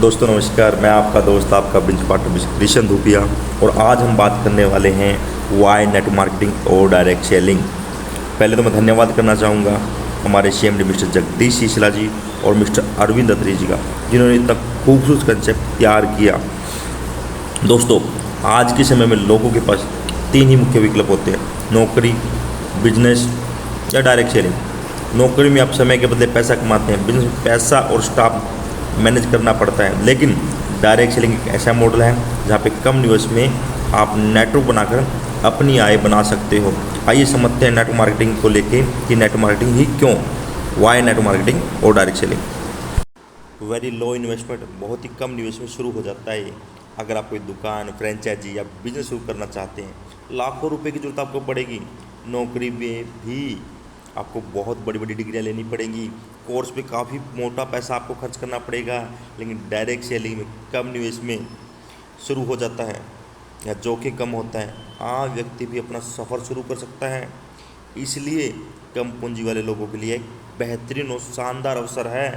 दोस्तों नमस्कार, मैं आपका दोस्त आपका बिजनेस पार्टनर कृष्ण धूपिया। और आज हम बात करने वाले हैं वाई नेटवर्क मार्केटिंग और डायरेक्ट सेलिंग। पहले तो मैं धन्यवाद करना चाहूँगा हमारे CMD मिस्टर जगदीश सिसला जी और मिस्टर अरविंद अत्री जी का, जिन्होंने इतना खूबसूरत कंसेप्ट तैयार किया। दोस्तों, आज के समय में लोगों के पास 3 ही मुख्य विकल्प होते हैं: नौकरी, बिजनेस या डायरेक्ट सेलिंग। नौकरी में आप समय के बदले पैसा कमाते हैं, बिजनेस में पैसा और स्टाफ मैनेज करना पड़ता है। लेकिन डायरेक्ट सेलिंग एक ऐसा मॉडल है जहाँ पे कम निवेश में आप नेटवर्क बनाकर अपनी आय बना सकते हो। आइए समझते हैं नेटवर्क मार्केटिंग को लेके कि नेटवर्क मार्केटिंग ही क्यों, वाई नेटवर्क मार्केटिंग और direct selling. Very low investment, बहुत ही कम निवेश में शुरू हो जाता है ये। अगर आप कोई दुकान, फ्रेंचाइजी या बिजनेस शुरू करना चाहते हैं, लाखों रुपए की जरूरत आपको पड़ेगी। नौकरी में भी आपको बहुत बड़ी बड़ी डिग्रियाँ लेनी पड़ेंगी, कोर्स पे काफ़ी मोटा पैसा आपको खर्च करना पड़ेगा। लेकिन डायरेक्ट सेलिंग में कम निवेश में शुरू हो जाता है या जोखिम कम होता है। आम व्यक्ति भी अपना सफ़र शुरू कर सकता है, इसलिए कम पूंजी वाले लोगों के लिए एक बेहतरीन और शानदार अवसर है।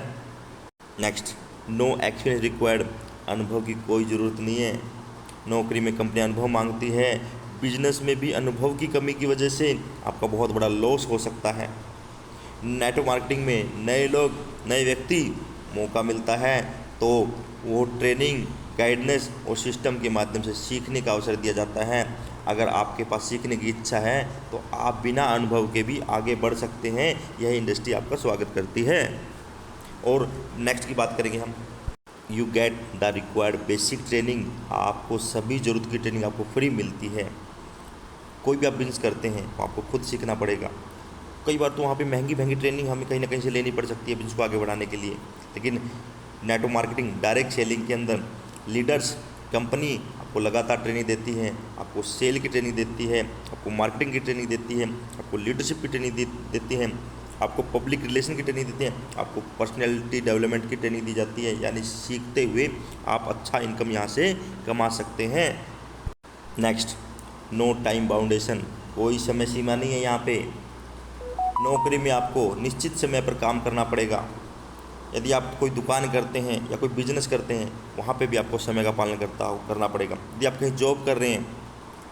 नेक्स्ट, नो एक्सपीरियंस रिक्वायर्ड, अनुभव की कोई ज़रूरत नहीं है। नौकरी में कंपनी अनुभव मांगती है, बिजनेस में भी अनुभव की कमी की वजह से आपका बहुत बड़ा लॉस हो सकता है। नेटवर्क मार्केटिंग में नए लोग, नए व्यक्ति मौका मिलता है तो वो ट्रेनिंग, गाइडेंस और सिस्टम के माध्यम से सीखने का अवसर दिया जाता है। अगर आपके पास सीखने की इच्छा है तो आप बिना अनुभव के भी आगे बढ़ सकते हैं। यह इंडस्ट्री आपका स्वागत करती है। और नेक्स्ट की बात करेंगे हम, you get the required basic training. आपको सभी ज़रूरत की ट्रेनिंग आपको फ्री मिलती है। कोई भी आप बिजनेस करते हैं तो आपको खुद सीखना पड़ेगा। कई बार तो वहाँ पे महंगी महंगी ट्रेनिंग हमें कहीं ना कहीं से लेनी पड़ सकती है बिजनेस को आगे बढ़ाने के लिए। लेकिन नेटवर्क मार्केटिंग, डायरेक्ट सेलिंग के अंदर लीडर्स, कंपनी आपको लगातार ट्रेनिंग देती है, आपको सेल की ट्रेनिंग देती है, आपको मार्केटिंग की ट्रेनिंग देती है, आपको लीडरशिप की ट्रेनिंग देती है, आपको पब्लिक रिलेशन की ट्रेनिंग देती है, आपको पर्सनैलिटी डेवलपमेंट की ट्रेनिंग दी जाती है। यानी सीखते हुए आप अच्छा इनकम यहाँ से कमा सकते हैं। नेक्स्ट, नो टाइम बाउंडेशन, कोई समय सीमा नहीं है यहाँ पे। नौकरी में आपको निश्चित समय पर काम करना पड़ेगा। यदि आप कोई दुकान करते हैं या कोई बिजनेस करते हैं, वहाँ पे भी आपको समय का पालन करना पड़ेगा। यदि आप कहीं जॉब कर रहे हैं,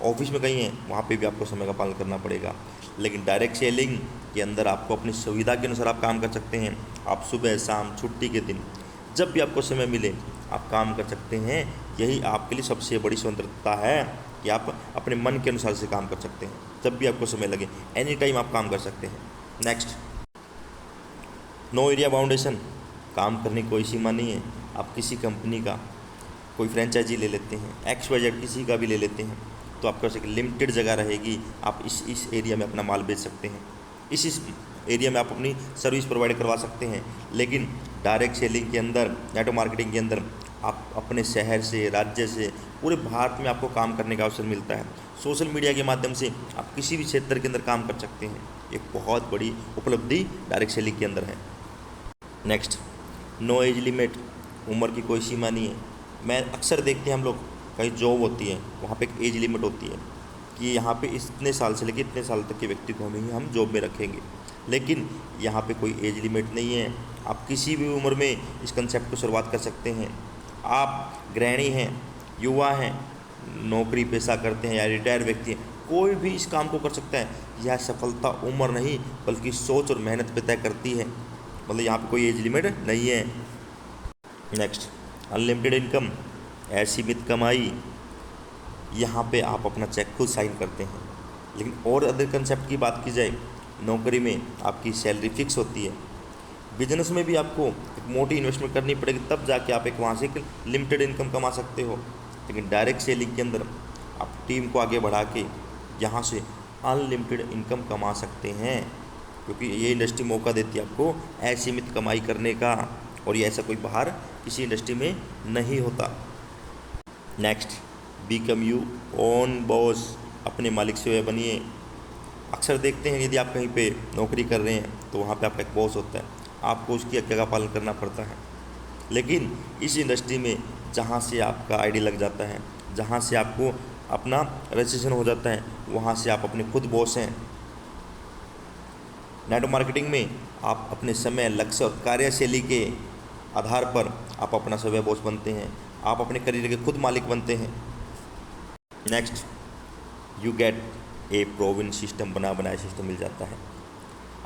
ऑफिस में कहीं हैं, वहाँ पे भी आपको समय का पालन करना पड़ेगा। लेकिन डायरेक्ट सेलिंग के अंदर आपको अपनी सुविधा के अनुसार आप काम कर सकते हैं। आप सुबह, शाम, छुट्टी के दिन, जब भी आपको समय मिले आप काम कर सकते हैं। यही आपके लिए सबसे बड़ी स्वतंत्रता है कि आप अपने मन के अनुसार से काम कर सकते हैं। जब भी आपको समय लगे, एनी टाइम आप काम कर सकते हैं। नेक्स्ट, नो एरिया बाउंडेशन, काम करने की कोई सीमा नहीं है। आप किसी कंपनी का कोई फ्रेंचाइजी ले लेते हैं, XYZ किसी का भी ले लेते हैं, तो आपके पास एक लिमिटेड जगह रहेगी। आप इस एरिया में अपना माल बेच सकते हैं, इस एरिया में आप अपनी सर्विस प्रोवाइड करवा सकते हैं। लेकिन डायरेक्ट सेलिंग के अंदर, नेटवर्क मार्केटिंग के अंदर आप अपने शहर से, राज्य से, पूरे भारत में आपको काम करने का अवसर मिलता है। सोशल मीडिया के माध्यम से आप किसी भी क्षेत्र के अंदर काम कर सकते हैं। एक बहुत बड़ी उपलब्धि डायरेक्ट सेलिंग के अंदर है। नेक्स्ट, नो एज लिमिट, उम्र की कोई सीमा नहीं है। मैं अक्सर देखते हैं हम लोग, कहीं जॉब होती है वहाँ पे एक एज लिमिट होती है कि यहाँ पे इतने साल से लेकर इतने साल तक के व्यक्ति को हम जॉब में रखेंगे। लेकिन यहाँ पे कोई एज लिमिट नहीं है। आप किसी भी उम्र में इस कंसेप्ट को शुरुआत कर सकते हैं। आप गृहिणी हैं, युवा हैं, नौकरी पेशा करते हैं या रिटायर्ड व्यक्ति हैं, कोई भी इस काम को कर सकता है। यह सफलता उम्र नहीं बल्कि सोच और मेहनत पे तय करती है। मतलब यहाँ पे कोई एज लिमिट नहीं है। नेक्स्ट, अनलिमिटेड इनकम, असीमित कमाई। यहाँ पे आप अपना चेक खुद साइन करते हैं। लेकिन और अदर कंसेप्ट की बात की जाए, नौकरी में आपकी सैलरी फिक्स होती है। बिजनेस में भी आपको एक मोटी इन्वेस्टमेंट करनी पड़ेगी, तब जाके आप एक वहाँ से एक लिमिटेड इनकम कमा सकते हो। लेकिन डायरेक्ट सेलिंग के अंदर आप टीम को आगे बढ़ा के यहाँ से अनलिमिटेड इनकम कमा सकते हैं, क्योंकि ये इंडस्ट्री मौका देती है आपको असीमित कमाई करने का। और ये ऐसा कोई बाहर किसी इंडस्ट्री में नहीं होता। Next, become you own boss, अपने मालिक से बनिए। अक्सर देखते हैं यदि आप कहीं पे नौकरी कर रहे हैं तो वहाँ पे आपका एक बॉस होता है, आपको उसकी आज्ञा का पालन करना पड़ता है। लेकिन इस इंडस्ट्री में जहाँ से आपका आईडी लग जाता है, जहाँ से आपको अपना रजिस्ट्रेशन हो जाता है, वहाँ से आप अपने खुद बॉस हैं। नेटवर्क मार्केटिंग में आप अपने समय, लक्ष्य और कार्यशैली के आधार पर आप अपना स्वयं बॉस बनते हैं, आप अपने करियर के खुद मालिक बनते हैं। Next, you gate A proven system, बना बनाया सिस्टम मिल जाता है।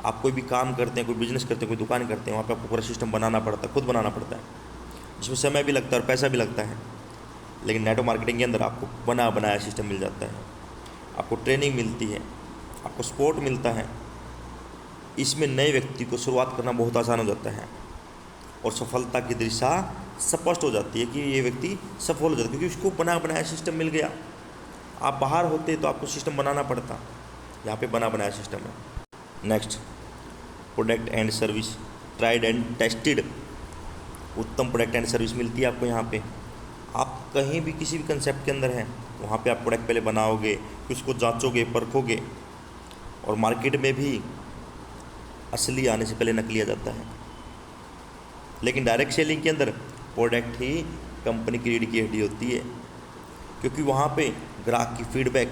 आप कोई भी काम करते हैं, कोई बिजनेस करते हैं, कोई दुकान करते हैं, वहाँ पे आपको पूरा सिस्टम बनाना पड़ता है, खुद बनाना पड़ता है, जिसमें समय भी लगता है और पैसा भी लगता है। लेकिन नेटवर्क मार्केटिंग के अंदर आपको बना बनाया सिस्टम मिल जाता है, आपको ट्रेनिंग मिलती है, आपको सपोर्ट मिलता है। इसमें नए व्यक्ति को शुरुआत करना बहुत आसान हो जाता है और सफलता की दिशा स्पष्ट हो जाती है कि ये व्यक्ति सफल हो जाता है, क्योंकि उसको बना बनाया सिस्टम मिल गया। आप बाहर होते तो आपको सिस्टम बनाना पड़ता, यहाँ पे बना बनाया सिस्टम है। Next, product and service, tried and tested, उत्तम प्रोडक्ट एंड सर्विस मिलती है आपको यहाँ पे। आप कहीं भी किसी भी कंसेप्ट के अंदर हैं, वहाँ पे आप प्रोडक्ट पहले बनाओगे, फिर उसको जांचोगे, परखोगे, और मार्केट में भी असली आने से पहले नकली आ जाता है। लेकिन डायरेक्ट सेलिंग के अंदर प्रोडक्ट ही कंपनी की रीढ़ की हड्डी होती है, क्योंकि वहाँ पे ग्राहक की फीडबैक,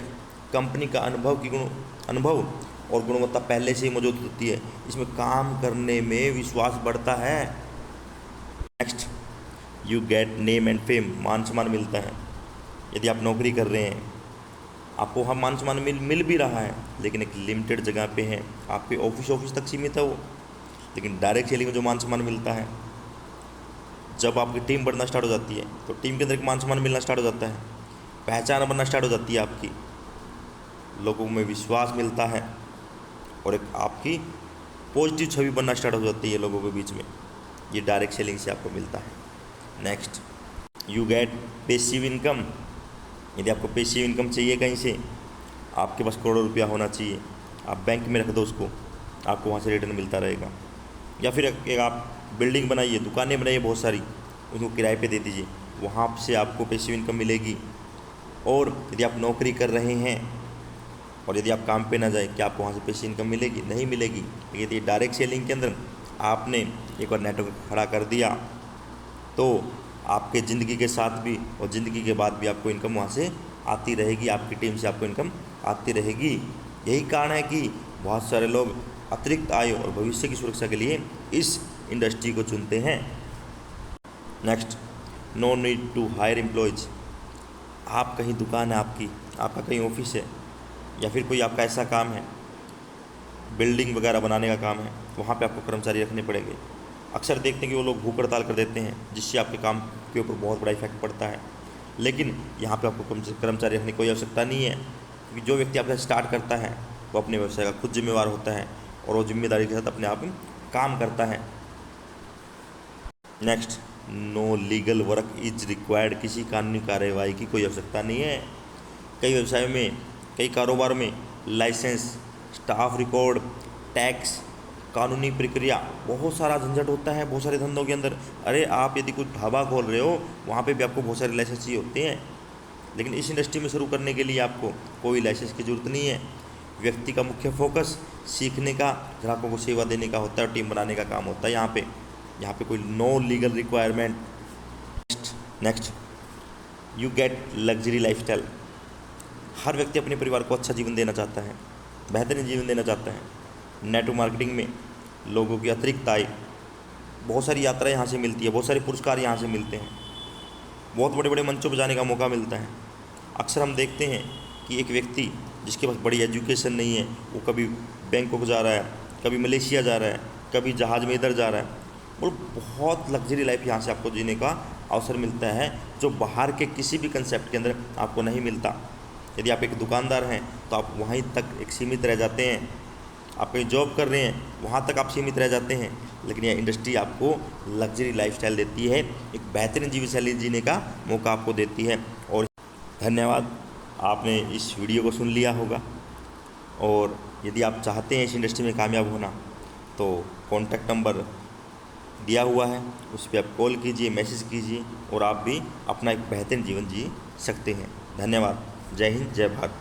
कंपनी का अनुभव और गुणवत्ता पहले से ही मौजूद होती है। इसमें काम करने में विश्वास बढ़ता है। Next, you gate name and fame, मान सम्मान मिलता है। यदि आप नौकरी कर रहे हैं, आपको वहाँ मान सम्मान मिल भी रहा है, लेकिन एक लिमिटेड जगह पे है, आपके ऑफिस तक सीमित है वो। लेकिन डायरेक्ट सेलिंग में जो मान सम्मान मिलता है, जब आपकी टीम बढ़ना स्टार्ट हो जाती है तो टीम के अंदर एक मान सम्मान मिलना स्टार्ट हो जाता है, पहचान बनना स्टार्ट हो जाती है आपकी, लोगों में विश्वास मिलता है और एक आपकी पॉजिटिव छवि बनना स्टार्ट हो जाती है लोगों के बीच में। ये डायरेक्ट सेलिंग से आपको मिलता है। Next, you gate passive income. यदि आपको पैसिव इनकम चाहिए कहीं से, आपके पास करोड़ों रुपया होना चाहिए, आप बैंक में रख दो उसको, आपको वहाँ से रिटर्न मिलता रहेगा। या फिर एक आप बिल्डिंग बनाइए, दुकानें बनाइए बहुत सारी, उसको किराए पे दे दीजिए, वहाँ से आपको पैसिव इनकम मिलेगी। और यदि आप नौकरी कर रहे हैं और यदि आप काम पे ना जाए, क्या आपको वहाँ से पैसिव इनकम मिलेगी? नहीं मिलेगी। लेकिन यदि डायरेक्ट सेलिंग के अंदर आपने एक बार नेटवर्क खड़ा कर दिया तो आपके ज़िंदगी के साथ भी और ज़िंदगी के बाद भी आपको इनकम वहाँ से आती रहेगी, आपकी टीम से आपको इनकम आती रहेगी। यही कारण है कि बहुत सारे लोग अतिरिक्त आय और भविष्य की सुरक्षा के लिए इस इंडस्ट्री को चुनते हैं। Next, no need to hire employees. आप कहीं दुकान है आपकी, आपका कहीं ऑफिस है, या फिर कोई आपका ऐसा काम है, बिल्डिंग वगैरह बनाने का काम है, वहाँ पे आपको कर्मचारी रखने पड़ेंगे। अक्सर देखते हैं कि वो लोग भूख हड़ताल कर देते हैं, जिससे आपके काम के ऊपर बहुत बड़ा इफेक्ट पड़ता है। लेकिन यहाँ पे आपको कर्मचारी रखने की कोई आवश्यकता नहीं है, क्योंकि जो व्यक्ति आपसे स्टार्ट करता है वो अपने व्यवसाय का खुद जिम्मेवार होता है और वो जिम्मेदारी के साथ अपने आप काम करता है। Next, no legal work is required. किसी कानूनी कार्यवाही की कोई आवश्यकता नहीं है। कई व्यवसायों में, कई कारोबार में लाइसेंस, स्टाफ रिकॉर्ड, टैक्स, कानूनी प्रक्रिया, बहुत सारा झंझट होता है बहुत सारे धंधों के अंदर। अरे आप यदि कुछ ढाबा खोल रहे हो, वहाँ पे भी आपको बहुत सारे लाइसेंस चाहिए होते हैं। लेकिन इस इंडस्ट्री में शुरू करने के लिए आपको कोई लाइसेंस की ज़रूरत नहीं है। व्यक्ति का मुख्य फोकस सीखने का, ग्राहकों को सेवा देने का होता है और टीम बनाने का काम होता है। यहाँ पे कोई no legal requirement. Next, you get luxury lifestyle. हर व्यक्ति अपने परिवार को अच्छा जीवन देना चाहता है, बेहतरीन जीवन देना चाहता है। नेटवर्क मार्केटिंग में लोगों की अतिरिक्त आय, बहुत सारी यात्राएं यहाँ से मिलती है, बहुत सारे पुरस्कार यहाँ से मिलते हैं, बहुत बड़े बड़े मंचों पर जाने का मौका मिलता है। अक्सर हम देखते हैं कि एक व्यक्ति जिसके पास बड़ी एजुकेशन नहीं है, वो कभी बैंकॉक जा रहा है, कभी मलेशिया जा रहा है, कभी जहाज़ में इधर जा रहा है, और बहुत लग्जरी लाइफ यहाँ से आपको जीने का अवसर मिलता है, जो बाहर के किसी भी कंसेप्ट के अंदर आपको नहीं मिलता। यदि आप एक दुकानदार हैं तो आप वहीं तक एक सीमित रह जाते हैं, आप कहीं जॉब कर रहे हैं वहाँ तक आप सीमित रह जाते हैं। लेकिन यह इंडस्ट्री आपको लग्जरी लाइफस्टाइल देती है, एक बेहतरीन जीवन शैली जीने का मौका आपको देती है। और धन्यवाद, आपने इस वीडियो को सुन लिया होगा। और यदि आप चाहते हैं इस इंडस्ट्री में कामयाब होना तो कॉन्टैक्ट नंबर दिया हुआ है, उस पर आप कॉल कीजिए, मैसेज कीजिए और आप भी अपना एक बेहतरीन जीवन जी सकते हैं। धन्यवाद। जय हिंद, जय भारत।